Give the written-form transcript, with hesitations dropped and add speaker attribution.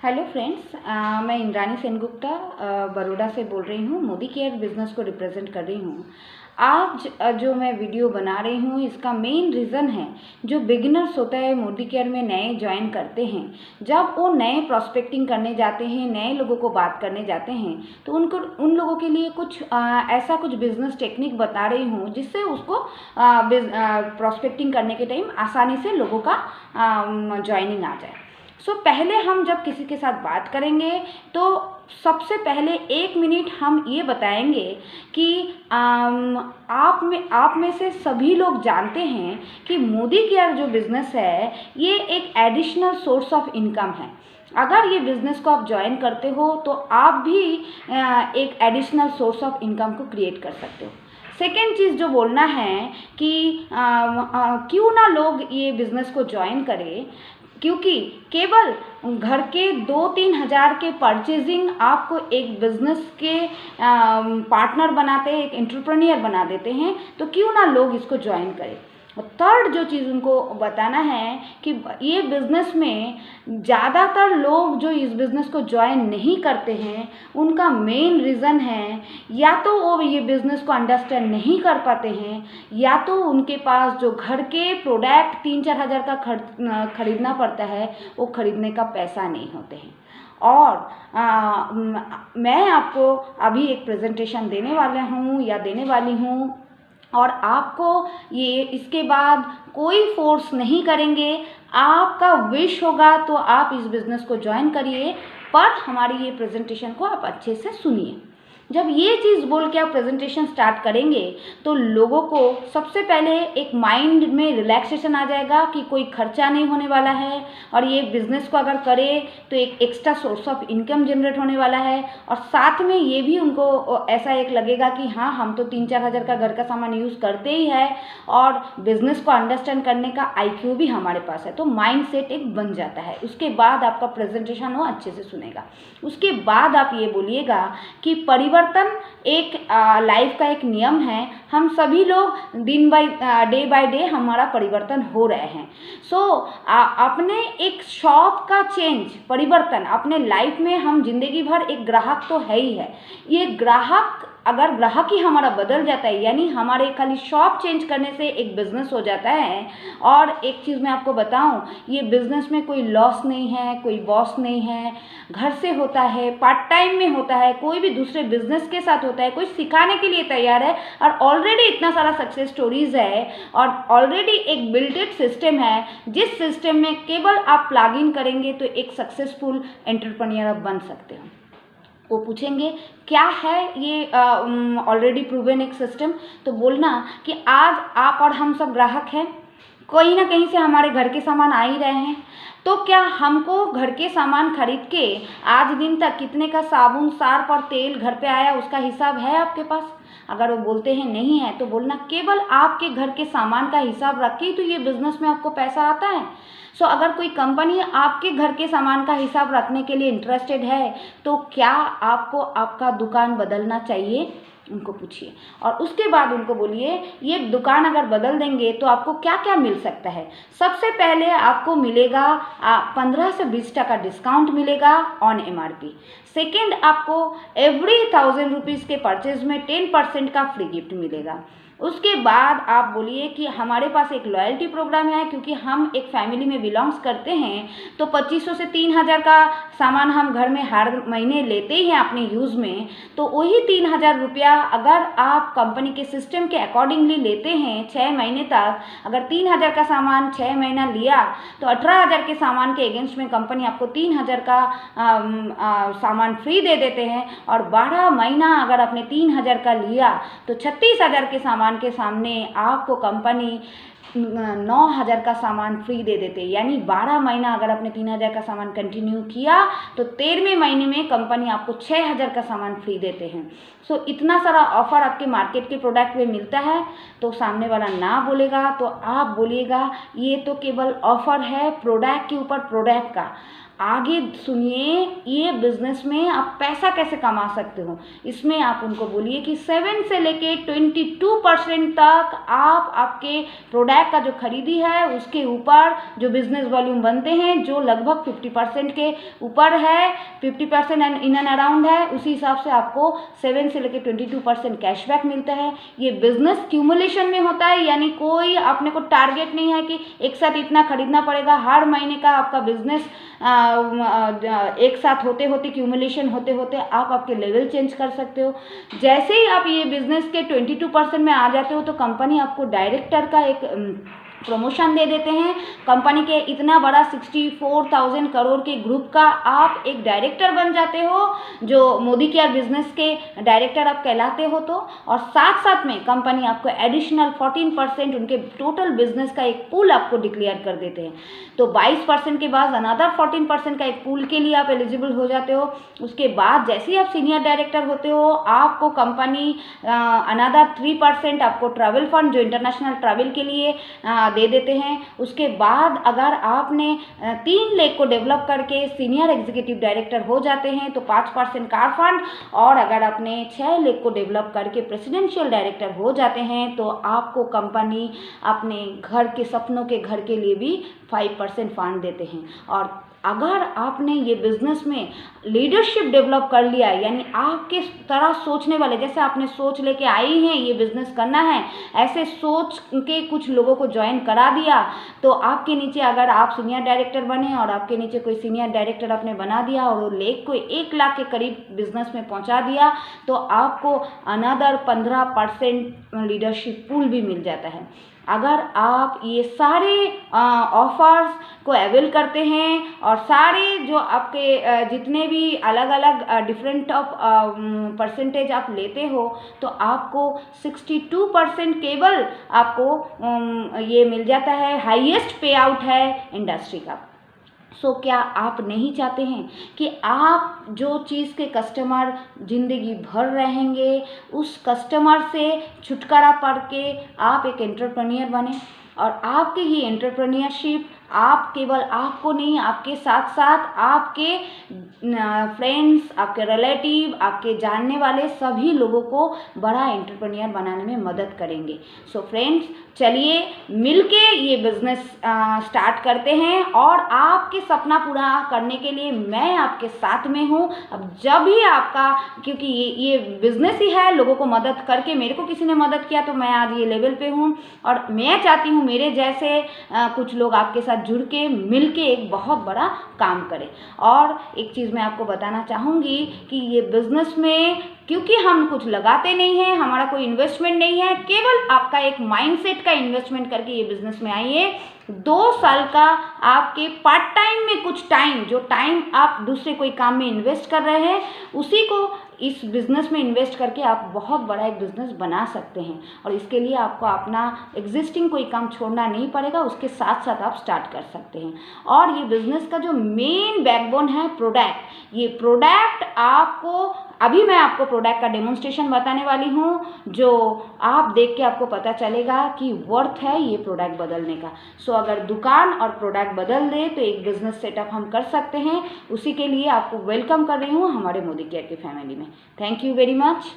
Speaker 1: Hello friends, मैं इंद्रानी सेनगुप्ता बड़ौदा से बोल रही हूँ। मोदी केयर बिज़नेस को रिप्रेजेंट कर रही हूँ। आज जो मैं वीडियो बना रही हूँ, इसका मेन रीज़न है जो बिगिनर्स होता है मोदी केयर में नए ज्वाइन करते हैं। जब वो नए प्रॉस्पेक्टिंग करने जाते हैं, नए लोगों को बात करने जाते हैं, तो उन लोगों के लिए कुछ ऐसा कुछ बिजनेस टेक्निक बता रही हूँ जिससे उसको प्रॉस्पेक्टिंग करने के टाइम आसानी से लोगों का ज्वाइनिंग आ जाए। पहले हम जब किसी के साथ बात करेंगे तो सबसे पहले 1 मिनट हम ये बताएंगे कि आप में से सभी लोग जानते हैं कि मोदी केयर जो बिज़नेस है ये एक एडिशनल सोर्स ऑफ इनकम है। अगर ये बिज़नेस को आप ज्वाइन करते हो तो आप भी एक एडिशनल सोर्स ऑफ इनकम को क्रिएट कर सकते हो। सेकेंड चीज़ जो बोलना है कि क्यों ना लोग ये बिज़नेस को ज्वाइन करें, क्योंकि केवल घर के 2-3 हज़ार के परचेजिंग आपको एक बिज़नेस के पार्टनर बनाते हैं, एक एंटरप्रेन्योर बना देते हैं। तो क्यों ना लोग इसको ज्वाइन करें। और थर्ड जो चीज़ उनको बताना है कि ये बिज़नेस में ज़्यादातर लोग जो इस बिज़नेस को ज्वाइन नहीं करते हैं, उनका मेन रीज़न है या तो वो ये बिज़नेस को अंडरस्टैंड नहीं कर पाते हैं, या तो उनके पास जो घर के प्रोडक्ट 3-4 हज़ार का खरीदना पड़ता है, वो खरीदने का पैसा नहीं होते हैं। और मैं आपको अभी एक प्रेजेंटेशन देने वाली हूँ और आपको ये इसके बाद कोई फोर्स नहीं करेंगे। आपका विश होगा तो आप इस बिज़नेस को ज्वाइन करिए, पर हमारी ये प्रेजेंटेशन को आप अच्छे से सुनिए। जब ये चीज़ बोल के आप प्रेजेंटेशन स्टार्ट करेंगे तो लोगों को सबसे पहले एक माइंड में रिलैक्सेशन आ जाएगा कि कोई खर्चा नहीं होने वाला है, और ये बिज़नेस को अगर करे तो एक extra source of income generate होने वाला है। और साथ में ये भी उनको ऐसा एक लगेगा कि हाँ, हम तो 3-4 हज़ार का घर का सामान यूज़ करते ही है और बिज़नेस को अंडरस्टैंड करने का IQ भी हमारे पास है। तो माइंड सेट एक बन जाता है। उसके बाद आपका प्रेजेंटेशन वो अच्छे से सुनेगा। उसके बाद आप ये बोलिएगा कि परिवर्तन एक लाइफ का एक नियम है। हम सभी लोग डे बाय डे हमारा परिवर्तन हो रहे हैं। अपने एक शॉप का परिवर्तन अपने लाइफ में, हम जिंदगी भर एक ग्राहक तो है ही है। ये अगर ग्राहक ही हमारा बदल जाता है, यानी हमारे खाली शॉप चेंज करने से एक बिज़नेस हो जाता है। और एक चीज़ मैं आपको बताऊं, ये बिज़नेस में कोई लॉस नहीं है, कोई बॉस नहीं है। घर से होता है, पार्ट टाइम में होता है, कोई भी दूसरे बिज़नेस के साथ होता है, कोई सिखाने के लिए तैयार है। और ऑलरेडी इतना सारा सक्सेस स्टोरीज़ है और ऑलरेडी एक बिल्टेड सिस्टम है, जिस सिस्टम में केवल आप प्लग इन करेंगे तो एक सक्सेसफुल एंटरप्रेन्योर आप बन सकते हो। वो पूछेंगे क्या है ये ऑलरेडी प्रूवन एक सिस्टम, तो बोलना कि आज आप और हम सब ग्राहक हैं, कहीं ना कहीं से हमारे घर के सामान आ ही रहे हैं। तो क्या हमको घर के सामान खरीद के आज दिन तक कितने का साबुन, सर्फ और तेल घर पे आया, उसका हिसाब है आपके पास? अगर वो बोलते हैं नहीं है, तो बोलना केवल आपके घर के सामान का हिसाब रख के तो ये बिज़नेस में आपको पैसा आता है। अगर कोई कंपनी आपके घर के सामान का हिसाब रखने के लिए इंटरेस्टेड है, तो क्या आपको आपका दुकान बदलना चाहिए? उनको पूछिए। और उसके बाद उनको बोलिए ये दुकान अगर बदल देंगे तो आपको क्या क्या मिल सकता है। सबसे पहले आपको मिलेगा 15 से 20% डिस्काउंट मिलेगा ऑन MRP। सेकेंड, आपको एवरी 1000 रुपीज़ के परचेज में 10% का फ्री गिफ्ट मिलेगा। उसके बाद आप बोलिए कि हमारे पास एक लॉयल्टी प्रोग्राम है, क्योंकि हम एक फैमिली में बिलोंग्स करते हैं, तो 2500 से 3000 का सामान हम घर में हर महीने लेते ही हैं अपने यूज़ में। तो वही 3000 रुपया अगर आप कंपनी के सिस्टम के अकॉर्डिंगली लेते हैं 6 महीने तक, अगर 3000 का सामान 6 महीना लिया तो 18,000 के सामान के अगेंस्ट में कंपनी आपको 3000 का सामान फ्री दे देते हैं। और 12 महीना अगर आपने 3000 का लिया तो 36,000 के सामान के सामने आपको कंपनी 9,000 का सामान फ्री दे देते। यानी 12 महीना अगर आपने 3,000 का सामान कंटिन्यू किया तो 13वें महीने में कंपनी आपको 6,000 का सामान फ्री देते हैं। इतना सारा ऑफर आपके मार्केट के प्रोडक्ट में मिलता है, तो सामने वाला ना बोलेगा तो आप बोलिएगा ये तो केवल ऑफर है प्रोडक्ट के ऊपर प्रोडक्ट का। आगे सुनिए, ये बिजनेस में आप पैसा कैसे कमा सकते हो। इसमें आप उनको बोलिए कि 7 से लेके 22% तक आप आपके प्रोडक्ट का जो खरीदी है उसके ऊपर जो बिजनेस वॉल्यूम बनते हैं, जो लगभग 50% के ऊपर है, 50% इन एंड अराउंड है, उसी हिसाब से आपको 7 से लेके 22% कैशबैक मिलता है। ये बिजनेस क्यूमुलेशन में होता है, यानी कोई अपने को टारगेट नहीं है कि एक साथ इतना खरीदना पड़ेगा। हर महीने का आपका बिजनेस एक साथ होते होते क्यूमुलेशन होते होते आप आपके लेवल चेंज कर सकते हो। जैसे ही आप ये बिजनेस के 22% में आ जाते हो तो कंपनी आपको डायरेक्टर का एक प्रमोशन दे देते हैं। कंपनी के इतना बड़ा 64,000 करोड़ के ग्रुप का आप एक डायरेक्टर बन जाते हो, जो मोदी केयर बिजनेस के डायरेक्टर आप कहलाते हो। तो और साथ साथ में कंपनी आपको एडिशनल 14% उनके टोटल बिजनेस का एक पूल आपको डिक्लेयर कर देते हैं। तो 22% के बाद अनदर 14% का एक पूल के लिए आप एलिजिबल हो जाते हो। उसके बाद जैसे ही आप सीनियर डायरेक्टर होते हो, आपको कंपनी अनदर 3% आपको ट्रैवल फंड, जो इंटरनेशनल ट्रैवल के लिए दे देते हैं। उसके बाद अगर आपने 3 लेख को डेवलप करके सीनियर एग्जीक्यूटिव डायरेक्टर हो जाते हैं तो 5% कार फंड, और अगर आपने 6 लेख को डेवलप करके प्रेसिडेंशियल डायरेक्टर हो जाते हैं तो आपको कंपनी अपने घर के सपनों के घर के लिए भी 5% फंड देते हैं। और अगर आपने ये बिजनेस में लीडरशिप डेवलप कर लिया है, यानी आपके तरह सोचने वाले, जैसे आपने सोच लेके आई हैं ये बिजनेस करना है, ऐसे सोच के कुछ लोगों को ज्वाइन करा दिया, तो आपके नीचे अगर आप सीनियर डायरेक्टर बने और आपके नीचे कोई सीनियर डायरेक्टर आपने बना दिया और वो लेख को 1 लाख के करीब बिजनेस में पहुंचा दिया, तो आपको अनदर 15% लीडरशिप पूल भी मिल जाता है। अगर आप ये सारे ऑफर्स को अवेल करते हैं और सारे जो आपके जितने भी अलग अलग डिफरेंट ऑफ परसेंटेज आप लेते हो, तो आपको 62% केवल आपको ये मिल जाता है। हाईएस्ट पे आउट है इंडस्ट्री का। सो क्या आप नहीं चाहते हैं कि आप जो चीज़ के कस्टमर ज़िंदगी भर रहेंगे, उस कस्टमर से छुटकारा पा के आप एक एंटरप्रेन्योर बने, और आपके ये एंटरप्रेन्योरशिप आप केवल आपको नहीं, आपके साथ साथ आपके फ्रेंड्स, आपके रिलेटिव, आपके जानने वाले सभी लोगों को बड़ा एंटरप्रेन्योर बनाने में मदद करेंगे। सो फ्रेंड्स, चलिए मिलके ये बिजनेस स्टार्ट करते हैं, और आपके सपना पूरा करने के लिए मैं आपके साथ में हूँ। अब जब भी आपका, क्योंकि ये बिजनेस ही है, लोगों को मदद करके, मेरे को किसी ने मदद किया तो मैं आज ये लेवल पे हूँ, और मैं चाहती हूँ मेरे जैसे कुछ लोग आपके साथ जुड़ के मिल के एक बहुत बड़ा काम करें। और एक चीज़ मैं आपको बताना चाहूँगी कि ये बिजनेस में क्योंकि हम कुछ लगाते नहीं हैं, हमारा कोई इन्वेस्टमेंट नहीं है, केवल आपका एक माइंडसेट का इन्वेस्टमेंट करके ये बिजनेस में आइए। 2 साल का आपके पार्ट टाइम में कुछ टाइम, जो टाइम आप दूसरे कोई काम में इन्वेस्ट कर रहे हैं, उसी को इस बिज़नेस में इन्वेस्ट करके आप बहुत बड़ा एक बिज़नेस बना सकते हैं। और इसके लिए आपको अपना एग्जिस्टिंग कोई काम छोड़ना नहीं पड़ेगा, उसके साथ साथ आप स्टार्ट कर सकते हैं। और ये बिज़नेस का जो मेन बैकबोन है प्रोडक्ट, ये प्रोडक्ट आपको, अभी मैं आपको प्रोडक्ट का डेमोन्स्ट्रेशन बताने वाली हूँ, जो आप देख के आपको पता चलेगा कि वर्थ है ये प्रोडक्ट बदलने का। सो अगर दुकान और प्रोडक्ट बदल दे तो एक बिजनेस सेटअप हम कर सकते हैं। उसी के लिए आपको वेलकम कर रही हूँ हमारे मोदी केयर की फैमिली में। Thank you very much.